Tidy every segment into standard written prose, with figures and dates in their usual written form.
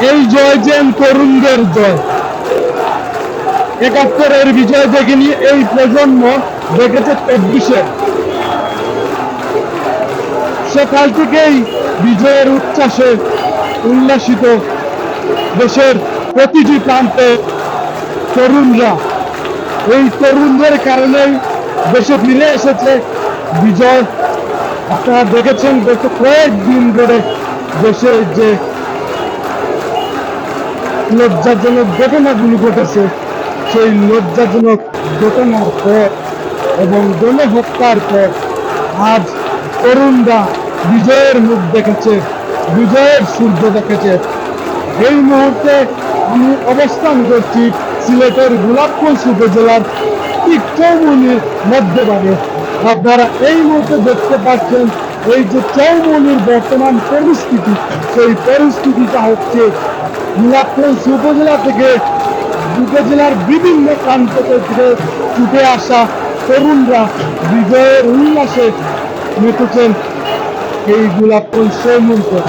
এই জয় যেন তরুণদের জয়। ৭১-এর বিজয় দেখেনি এই প্রজন্ম, দেখেছে ২৪-এর। সকাল থেকেই বিজয়ের উচ্ছ্বাসে উল্লাসিত দেশের প্রতিটি প্রান্তে তরুণরা। এই তরুণদের কারণেই দেশে ফিরে এসেছে বিজয়। আপনারা দেখেছেন গত কয়েকদিন ধরে দেশে যে লজ্জাজনক ঘটনাগুলো ঘটেছে, সেই লজ্জাজনক ঘটনার পর এবং গণহত্যার পর আজ তরুণরা বিজয়ের মুখ দেখেছে, বিজয়ের সূর্য দেখেছে। এই মুহূর্তে আমি অবস্থান করছি সিলেটের গোলাপগঞ্জ উপজেলার ঠিক চৌমুহনীর মধ্যভাগে। আপনারা এই মুহূর্তে দেখতে পাচ্ছেন এই যে চৌমুহনীর বর্তমান পরিস্থিতি, সেই পরিস্থিতিটা হচ্ছে গোলাপগঞ্জ উপজেলা থেকে উপজেলার বিভিন্ন প্রান্ত থেকে ছুটে আসা তরুণরা বিজয়ের উল্লাসে মেতেছেন এই গোলাপগঞ্জ চৌমুহনীতে।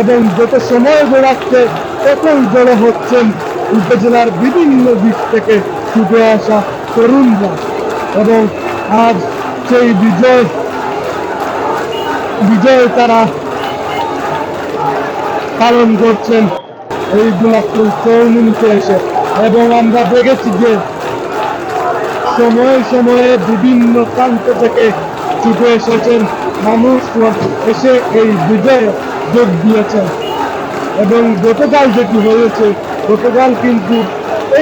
এবং যত সময় গড়াচ্ছে ততই জড়ো হচ্ছেন উপজেলার বিভিন্ন দিক থেকে ছুটে আসা তরুণরা। এবং আজ সেই বিজয় তারা পালন করছেন এই গোলাপগঞ্জ চৌমুহনীতে এসে। এবং আমরা দেখেছি যে সময়ে সময়ে বিভিন্ন প্রান্ত থেকে ছুটে এসেছেন মানুষ, এসে এই বিজয়ে যোগ দিয়েছেন। এবং গতকাল যেটি হয়েছে, গতকাল কিন্তু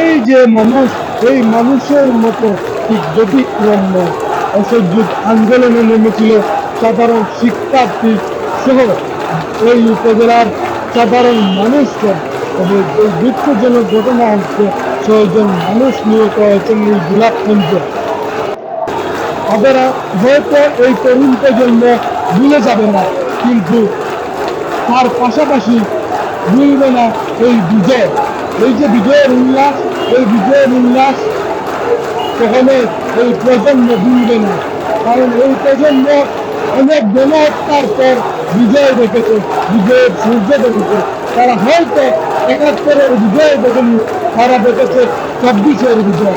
এই যে মানুষ, এই মানুষের মতো ঠিক ব্যতিক্রম নয়। অসহ্য আন্দোলনে নেমেছিল সাধারণ শিক্ষার্থী সহ এই উপজেলার সাধারণ মানুষজন। এবং এই দুঃখজনক ঘটনা হচ্ছে ৬ জন মানুষ নিহত হয়েছেন এই গোলাপগঞ্জে। আপনারা হয়তো এই তরুণ প্রজন্ম ভুলে যাবে না, কিন্তু তার পাশাপাশি ভুলবে না এই বিজয়। এই যে বিজয়ের উল্লাস, এই বিজয়ের উল্লাস কখনো এই প্রজন্ম ভুলবে না। কারণ এই প্রজন্ম অনেক গণহত্যার পর বিজয় দেখেছে, বিজয়ের সূর্য দেখেছে। তারা হয়তো ৭১-এর বিজয় দেখেনি, তারা দেখেছে ২৪-এর বিজয়।